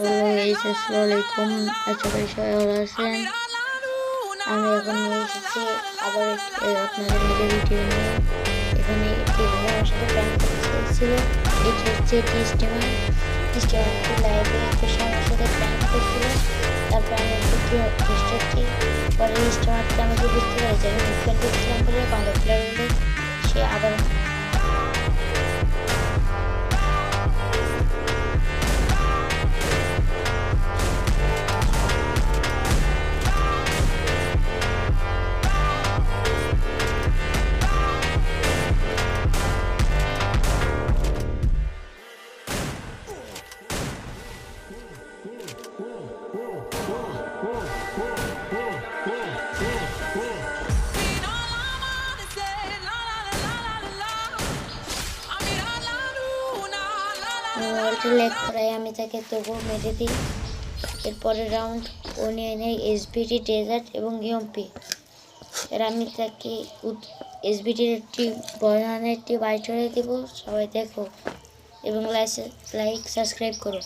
Hello guys, আসসালামু আলাইকুম। আশা করি সবাই ভালো আছেন। আমি এখন নিয়ে এসেছি আবার আপনাদের মাঝে ভিডিও নিয়ে। এখানে একটি ভাই আমার সাথে প্র্যাঙ্ক করছিল। এটি হচ্ছে স্টিমারটি লাইভে এসে আমার সাথে প্র্যাঙ্ক করছিল। তারপর আমি ভিডিও স্টারটি পরে স্টিমারটি আমাকে বুঝতে পারি যে আমি মুভমেন্ট করছিলাম বলে ভালো প্লেয়ার বলে সে আবার লেগ করাই আমি তাকে তবুও মেরে দিই। এরপরের রাউন্ড ও নিয়ে নেয় এসবিটি ডেজার্ট এবং ইউএমপি। এর আমি তাকে এসবিটির একটি বয়ানের একটি বাইটরে দেব। সবাই দেখো এবং লাইক সাবস্ক্রাইব করো।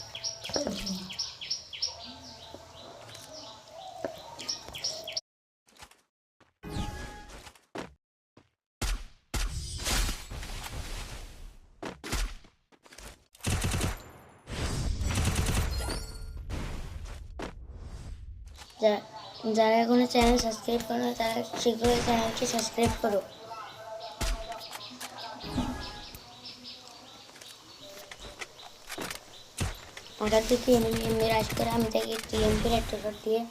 যারা এখনো চ্যানেল সাবস্ক্রাইব করো না তারা শীঘ্রই চ্যানেলটি সাবস্ক্রাইব করো। হঠাৎ থেকে এমনি রাজ করে আমি তাকে টিএমপির একটা শট দিয়ে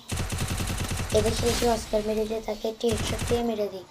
এদের শেষে অস্কার মেরে দিয়ে তাকে একটি হেডশট দিয়ে মেরে দিই।